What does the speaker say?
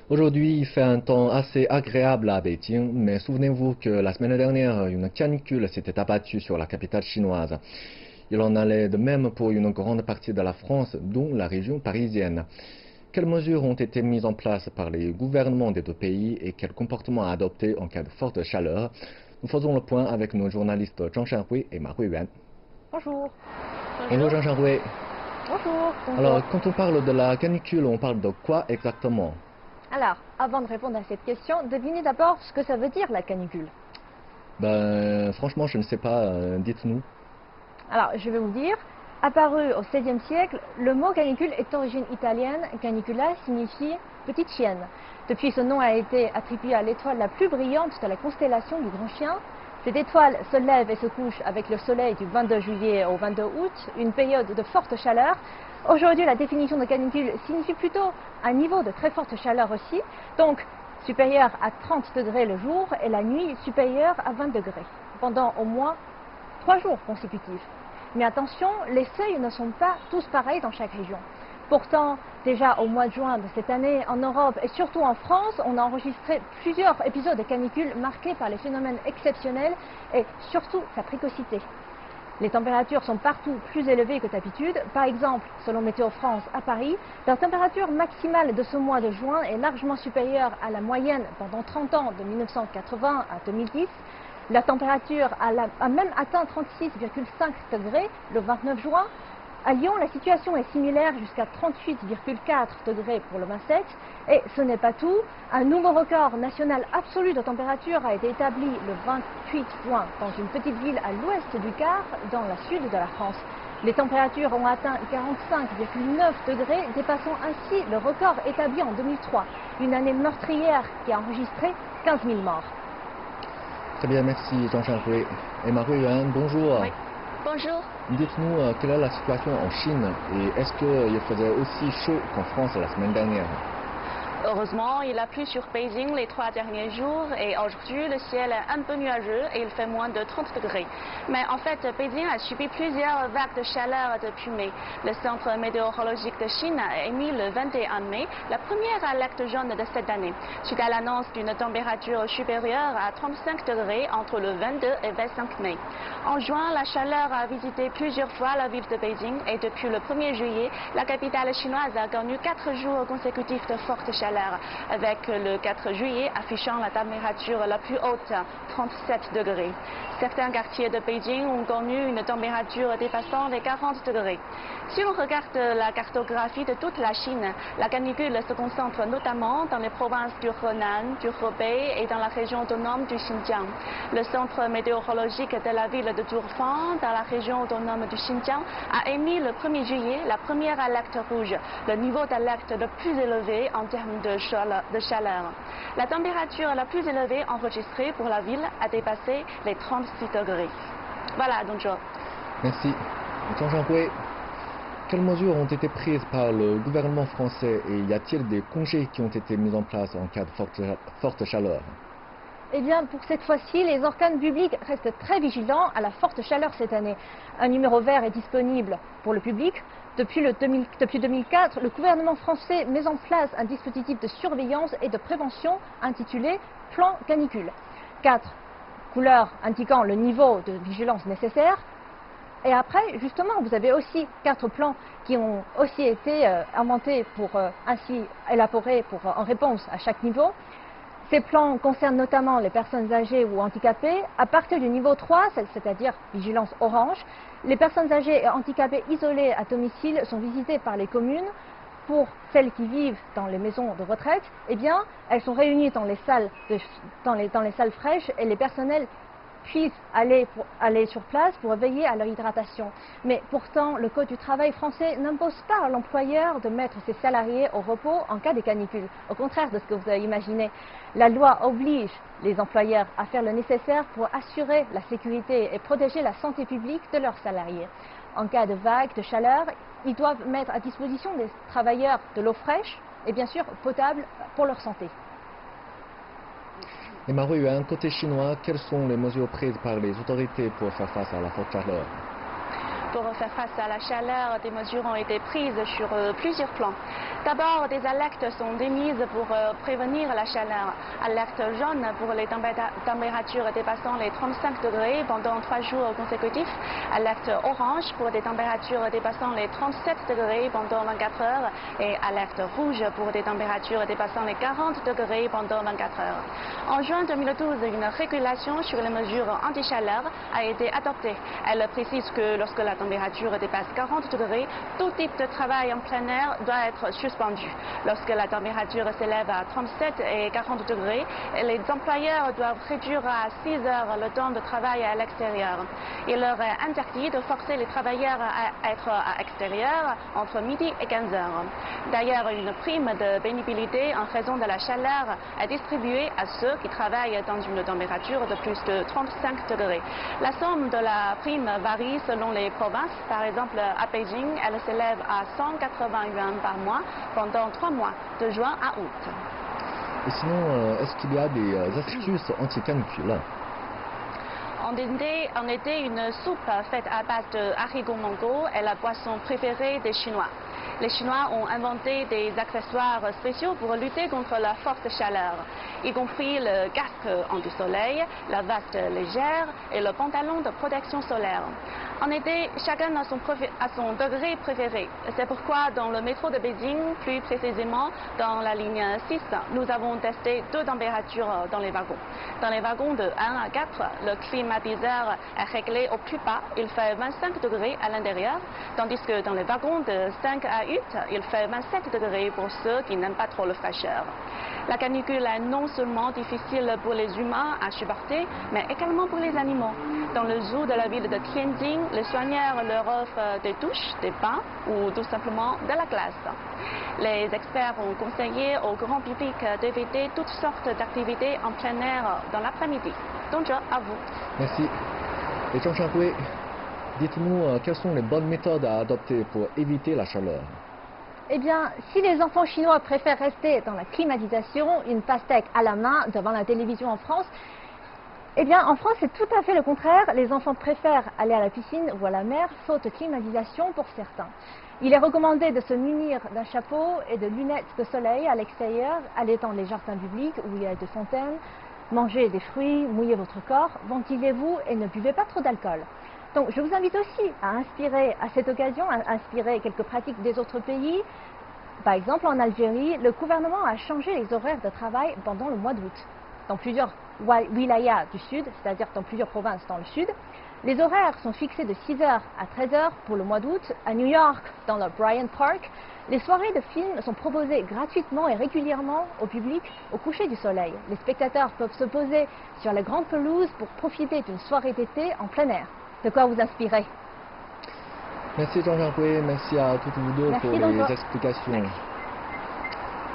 Aujourd'hui, il fait un temps assez agréable à Beijing, mais souvenez-vous que la semaine dernière, une canicule s'était abattue sur la capitale chinoise. Il en allait de même pour une grande partie de la France, dont la région parisienne. Quelles mesures ont été mises en place par les gouvernements des deux pays et quels comportements adoptés en cas de forte chaleur? Nous faisons le point avec nos journalistes Zhang Shanhui et Ma Huiyuan. Bonjour. Bonjour Zhang Shanhui. Bonjour. Alors, quand on parle de la canicule, on parle de quoi exactement? Alors, avant de répondre à cette question, devinez d'abord ce que ça veut dire la canicule. Ben, franchement, je ne sais pas, dites-nous. Alors, je vais vous dire, apparu au XVIe siècle, le mot canicule est d'origine italienne. Canicula signifie petite chienne. Depuis, ce nom a été attribué à l'étoile la plus brillante de la constellation du Grand Chien. Cette étoile se lève et se couche avec le soleil du 22 juillet au 22 août, une période de forte chaleur. Aujourd'hui, la définition de canicule signifie plutôt un niveau de très forte chaleur aussi, donc supérieur à 30 degrés le jour et la nuit supérieure à 20 degrés, pendant au moins 3 jours consécutifs. Mais attention, les seuils ne sont pas tous pareils dans chaque région. Pourtant, déjà au mois de juin de cette année, en Europe et surtout en France, on a enregistré plusieurs épisodes de canicule marqués par les phénomènes exceptionnels et surtout sa précocité. Les températures sont partout plus élevées que d'habitude. Par exemple, selon Météo France à Paris, la température maximale de ce mois de juin est largement supérieure à la moyenne pendant 30 ans de 1980 à 2010. La température a même atteint 36,5 degrés le 29 juin. À Lyon, la situation est similaire jusqu'à 38,4 degrés pour le 27. Et ce n'est pas tout. Un nouveau record national absolu de température a été établi le 28 juin dans une petite ville à l'ouest du Gard, dans le sud de la France. Les températures ont atteint 45,9 degrés, dépassant ainsi le record établi en 2003, une année meurtrière qui a enregistré 15 000 morts. Très bien, merci Zhang Shanhui. Et Ma Huiyuan, bonjour. Oui. Bonjour. Dites-nous quelle est la situation en Chine et est-ce qu'il faisait aussi chaud qu'en France la semaine dernière? Heureusement, il a plu sur Beijing les 3 derniers jours et aujourd'hui le ciel est un peu nuageux et il fait moins de 30 degrés. Mais en fait, Beijing a subi plusieurs vagues de chaleur depuis mai. Le Centre météorologique de Chine a émis le 21 mai la première alerte jaune de cette année, suite à l'annonce d'une température supérieure à 35 degrés entre le 22 et 25 mai. En juin, la chaleur a visité plusieurs fois la ville de Beijing et depuis le 1er juillet, la capitale chinoise a connu 4 jours consécutifs de forte chaleur, avec le 4 juillet affichant la température la plus haute, 37 degrés. Certains quartiers de Beijing ont connu une température dépassant les 40 degrés. Si on regarde la cartographie de toute la Chine, la canicule se concentre notamment dans les provinces du Henan, du Hebei et dans la région autonome du Xinjiang. Le centre météorologique de la ville de Durfan, dans la région autonome du Xinjiang, a émis le 1er juillet la première alerte rouge, le niveau d'alerte le plus élevé en termes de chaleur. La température la plus élevée enregistrée pour la ville a dépassé les 36 degrés. Voilà, donc Merci. Zhang Shanhui, quelles mesures ont été prises par le gouvernement français et y a-t-il des congés qui ont été mis en place en cas de forte chaleur? Eh bien, pour cette fois-ci, les organes publics restent très vigilants à la forte chaleur cette année. Un numéro vert est disponible pour le public. Depuis 2004, le gouvernement français met en place un dispositif de surveillance et de prévention intitulé Plan Canicule. 4 couleurs indiquant le niveau de vigilance nécessaire. Et après, justement, vous avez aussi 4 plans qui ont aussi été inventés pour ainsi élaborés en réponse à chaque niveau. Ces plans concernent notamment les personnes âgées ou handicapées. À partir du niveau 3, c'est-à-dire vigilance orange, les personnes âgées et handicapées isolées à domicile sont visitées par les communes. Pour celles qui vivent dans les maisons de retraite, eh bien, elles sont réunies dans les salles fraîches et les personnels puissent aller sur place pour veiller à leur hydratation. Mais pourtant, le Code du travail français n'impose pas à l'employeur de mettre ses salariés au repos en cas de canicule. Au contraire de ce que vous avez imaginé, la loi oblige les employeurs à faire le nécessaire pour assurer la sécurité et protéger la santé publique de leurs salariés. En cas de vague de chaleur, ils doivent mettre à disposition des travailleurs de l'eau fraîche et bien sûr potable pour leur santé. Et Ma Huiyuan, côté chinois, quelles sont les mesures prises par les autorités pour faire face à la forte chaleur? Pour faire face à la chaleur, des mesures ont été prises sur plusieurs plans. D'abord, des alertes sont émises pour prévenir la chaleur. Alerte jaune pour les températures dépassant les 35 degrés pendant 3 jours consécutifs. Alerte orange pour des températures dépassant les 37 degrés pendant 24 heures. Et alerte rouge pour des températures dépassant les 40 degrés pendant 24 heures. En juin 2012, une régulation sur les mesures anti-chaleur a été adoptée. Elle précise que lorsque la température dépasse 40 degrés, tout type de travail en plein air doit être suspendu. Lorsque la température s'élève à 37 et 40 degrés, les employeurs doivent réduire à 6 heures le temps de travail à l'extérieur. Il leur est interdit de forcer les travailleurs à être à l'extérieur entre midi et 15 heures. D'ailleurs, une prime de pénibilité en raison de la chaleur est distribuée à ceux qui travaillent dans une température de plus de 35 degrés. La somme de la prime varie selon les provinces. Par exemple, à Beijing, elle s'élève à 180 yuan par mois pendant 3 mois, de juin à août. Et sinon, est-ce qu'il y a des astuces anti-canicule? En été, une soupe faite à base de haricots mongols est la boisson préférée des Chinois. Les Chinois ont inventé des accessoires spéciaux pour lutter contre la forte chaleur, y compris le casque anti-soleil, la veste légère et le pantalon de protection solaire. En été, chacun a son degré préféré. C'est pourquoi dans le métro de Beijing, plus précisément dans la ligne 6, nous avons testé 2 températures dans les wagons. Dans les wagons de 1 à 4, le climatiseur est réglé au plus bas, il fait 25 degrés à l'intérieur, tandis que dans les wagons de 5 à 8, il fait 27 degrés pour ceux qui n'aiment pas trop la fraîcheur. La canicule est non seulement difficile pour les humains à supporter, mais également pour les animaux. Dans le zoo de la ville de Tianjin, les soigneurs leur offrent des douches, des bains ou tout simplement de la glace. Les experts ont conseillé au grand public d'éviter toutes sortes d'activités en plein air dans l'après-midi. Donc, à vous. Merci. Et Zhang Shanghui, dites-nous quelles sont les bonnes méthodes à adopter pour éviter la chaleur? Eh bien, si les enfants chinois préfèrent rester dans la climatisation, une pastèque à la main devant la télévision en France, eh bien, en France, c'est tout à fait le contraire. Les enfants préfèrent aller à la piscine ou à la mer, faute climatisation pour certains. Il est recommandé de se munir d'un chapeau et de lunettes de soleil à l'extérieur, aller dans les jardins publics où il y a des fontaines, manger des fruits, mouiller votre corps, ventilez-vous et ne buvez pas trop d'alcool. Donc, je vous invite aussi à inspirer à cette occasion, à inspirer quelques pratiques des autres pays. Par exemple, en Algérie, le gouvernement a changé les horaires de travail pendant le mois d'août. Dans plusieurs wilayas du sud, c'est-à-dire dans plusieurs provinces dans le sud, les horaires sont fixés de 6h à 13h pour le mois d'août. À New York, dans le Bryant Park, les soirées de films sont proposées gratuitement et régulièrement au public au coucher du soleil. Les spectateurs peuvent se poser sur la grande pelouse pour profiter d'une soirée d'été en plein air. De quoi vous inspirer. Merci Zhang Shanghui, merci à toutes vous deux pour les explications. Merci.